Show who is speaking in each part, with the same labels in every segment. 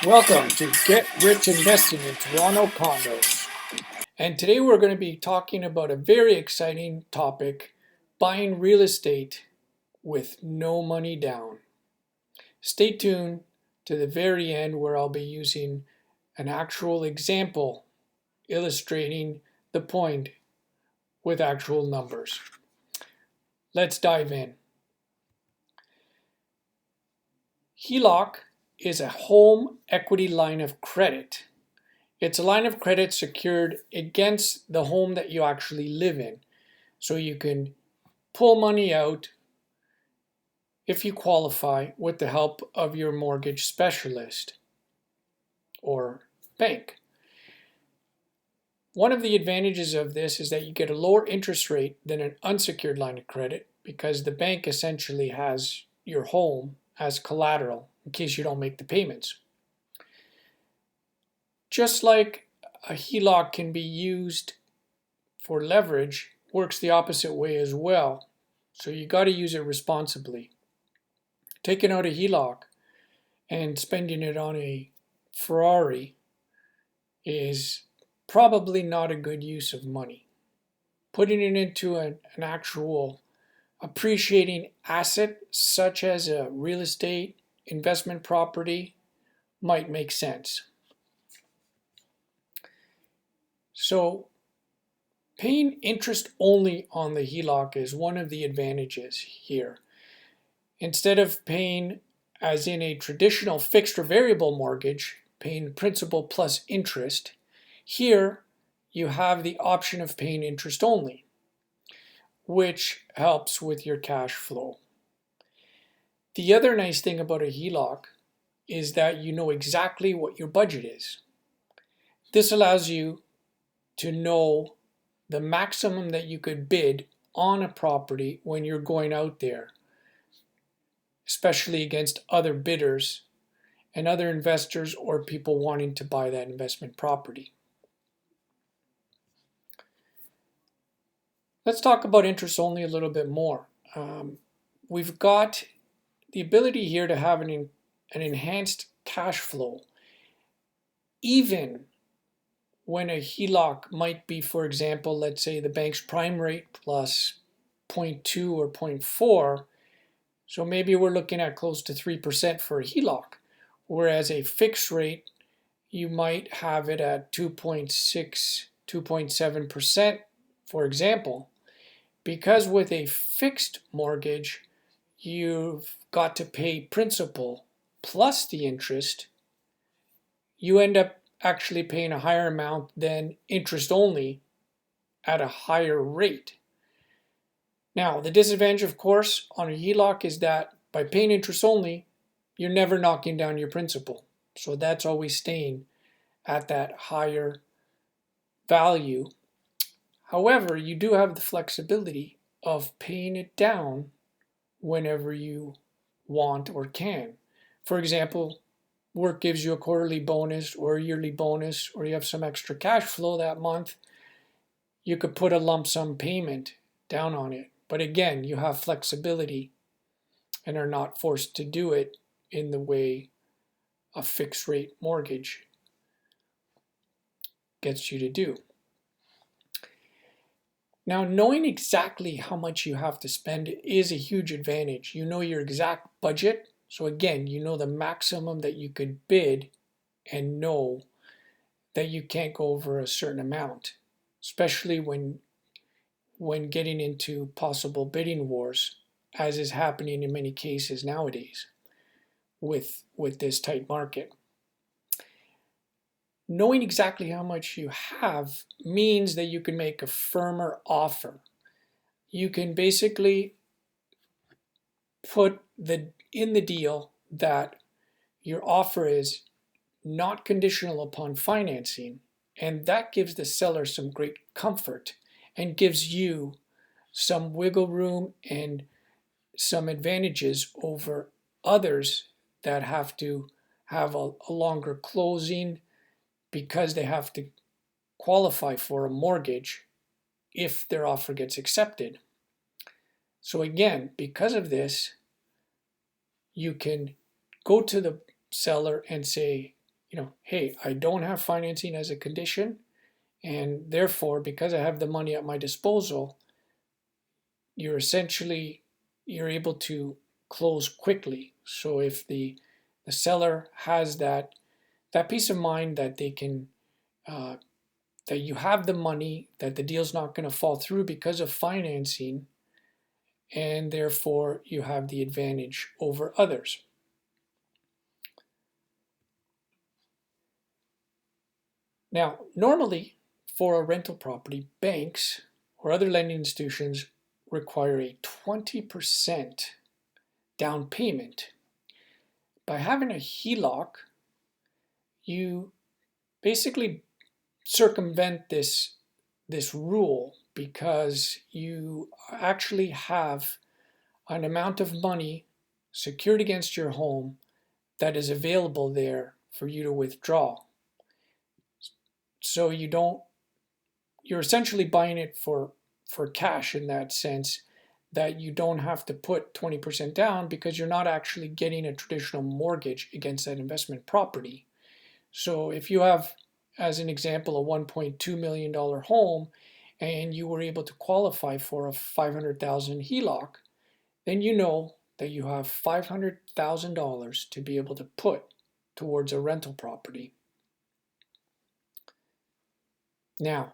Speaker 1: Welcome to Get Rich Investing in Toronto Condos. And today we're going to be talking about a very exciting topic, buying real estate with no money down. Stay tuned to the very end where I'll be using an actual example illustrating the point with actual numbers. Let's dive in. HELOC is a home equity line of credit. It's a line of credit secured against the home that you actually live in. So you can pull money out if you qualify with the help of your mortgage specialist or bank. One of the advantages of this is that you get a lower interest rate than an unsecured line of credit because the bank essentially has your home as collateral in case you don't make the payments. Just like a HELOC can be used for leverage, works the opposite way as well. So you got to use it responsibly. Taking out a HELOC and spending it on a Ferrari is probably not a good use of money. Putting it into an actual appreciating asset such as a real estate investment property might make sense. So paying interest only on the HELOC is one of the advantages here. Instead of paying as in a traditional fixed or variable mortgage, paying principal plus interest, here you have the option of paying interest only, which helps with your cash flow. The other nice thing about a HELOC is that you know exactly what your budget is. This allows you to know the maximum that you could bid on a property when you're going out there, especially against other bidders and other investors or people wanting to buy that investment property. Let's talk about interest only a little bit more. We've got the ability here to have an enhanced cash flow, even when a HELOC might be, for example, let's say the bank's prime rate plus 0.2 or 0.4. So maybe we're looking at close to 3% for a HELOC, whereas a fixed rate, you might have it at 2.6, 2.7%, for example. Because with a fixed mortgage, you've got to pay principal plus the interest, you end up actually paying a higher amount than interest only at a higher rate. Now, the disadvantage, of course, on a HELOC is that by paying interest only, you're never knocking down your principal. So that's always staying at that higher value. However, you do have the flexibility of paying it down whenever you want or can. For example, work gives you a quarterly bonus or a yearly bonus, or you have some extra cash flow that month, you could put a lump sum payment down on it. But again, you have flexibility and are not forced to do it in the way a fixed rate mortgage gets you to do. Now, knowing exactly how much you have to spend is a huge advantage. You know your exact budget. So again, you know the maximum that you could bid and know that you can't go over a certain amount, especially when getting into possible bidding wars, as is happening in many cases nowadays with this tight market. Knowing exactly how much you have means that you can make a firmer offer. You can basically put in the deal that your offer is not conditional upon financing, and that gives the seller some great comfort and gives you some wiggle room and some advantages over others that have to have a longer closing because they have to qualify for a mortgage if their offer gets accepted. So again, because of this, you can go to the seller and say, hey, I don't have financing as a condition, and therefore, because I have the money at my disposal, you're able to close quickly. So if the seller has that peace of mind that they can that you have the money, that the deal's not going to fall through because of financing, and therefore you have the advantage over others. Now, normally for a rental property, banks or other lending institutions require a 20% down payment. By having a HELOC, you basically circumvent this rule because you actually have an amount of money secured against your home that is available there for you to withdraw. So you're essentially buying it for cash in that sense, that you don't have to put 20% down because you're not actually getting a traditional mortgage against that investment property. So if you have, as an example, a $1.2 million home and you were able to qualify for a $500,000 HELOC, then you know that you have $500,000 to be able to put towards a rental property. Now,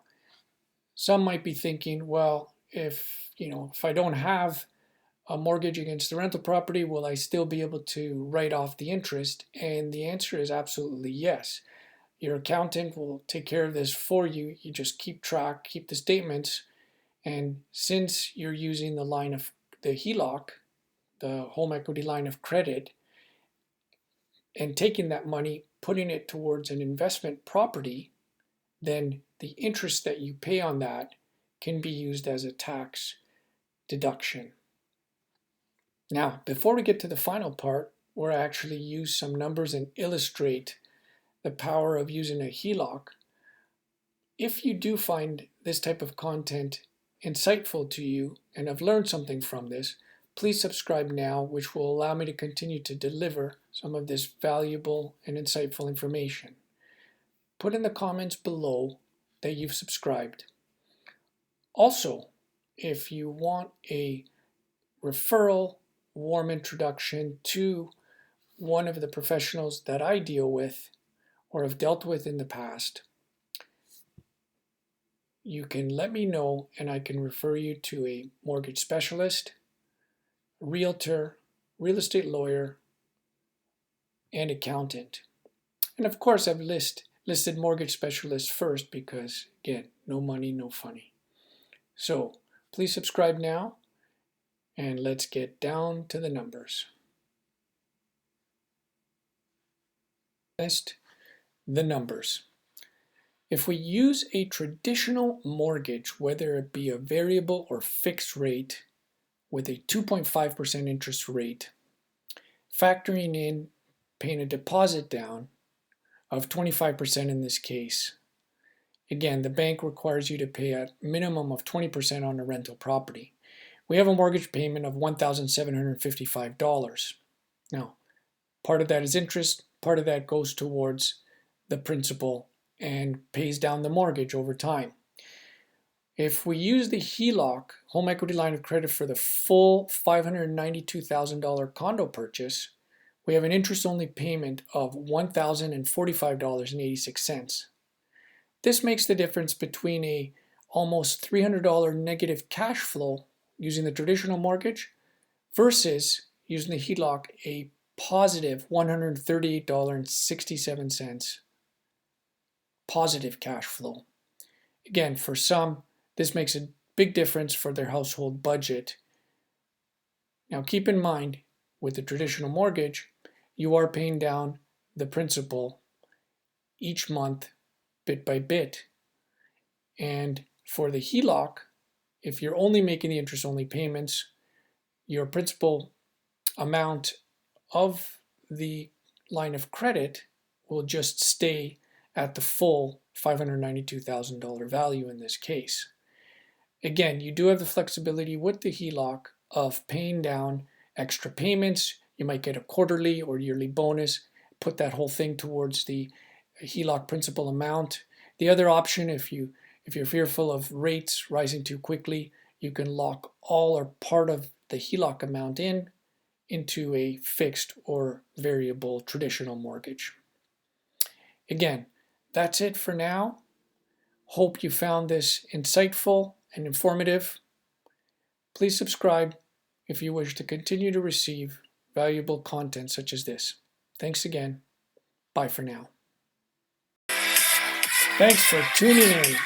Speaker 1: some might be thinking, well, if I don't have a mortgage against the rental property, will I still be able to write off the interest? And the answer is absolutely yes. Your accountant will take care of this for you. You just keep the statements. And since you're using the HELOC, the home equity line of credit, and taking that money, putting it towards an investment property, then the interest that you pay on that can be used as a tax deduction. Now, before we get to the final part, where I actually use some numbers and illustrate the power of using a HELOC, if you do find this type of content insightful to you and have learned something from this, please subscribe now, which will allow me to continue to deliver some of this valuable and insightful information. Put in the comments below that you've subscribed. Also, if you want a referral, warm introduction to one of the professionals that I deal with or have dealt with in the past, you can let me know and I can refer you to a mortgage specialist, realtor, real estate lawyer, and accountant. And of course, I've listed mortgage specialists first because, again, no money, no funny. So please subscribe now and let's get down to the numbers. First, the numbers. If we use a traditional mortgage, whether it be a variable or fixed rate, with a 2.5% interest rate, factoring in paying a deposit down of 25% in this case. Again, the bank requires you to pay a minimum of 20% on a rental property. We have a mortgage payment of $1,755. Now, part of that is interest, part of that goes towards the principal and pays down the mortgage over time. If we use the HELOC, home equity line of credit, for the full $592,000 condo purchase, we have an interest-only payment of $1,045.86. This makes the difference between a almost $300 negative cash flow using the traditional mortgage versus using the HELOC, a positive $138.67 positive cash flow. Again, for some, this makes a big difference for their household budget. Now keep in mind, with the traditional mortgage, you are paying down the principal each month, bit by bit. And for the HELOC, if you're only making the interest-only payments, your principal amount of the line of credit will just stay at the full $592,000 value in this case. Again, you do have the flexibility with the HELOC of paying down extra payments. You might get a quarterly or yearly bonus, put that whole thing towards the HELOC principal amount. The other option, if you're fearful of rates rising too quickly, you can lock all or part of the HELOC amount into a fixed or variable traditional mortgage. Again, that's it for now. Hope you found this insightful and informative. Please subscribe if you wish to continue to receive valuable content such as this. Thanks again. Bye for now. Thanks for tuning in.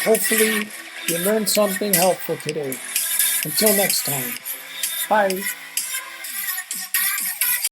Speaker 1: Hopefully you learned something helpful today. Until next time. Bye.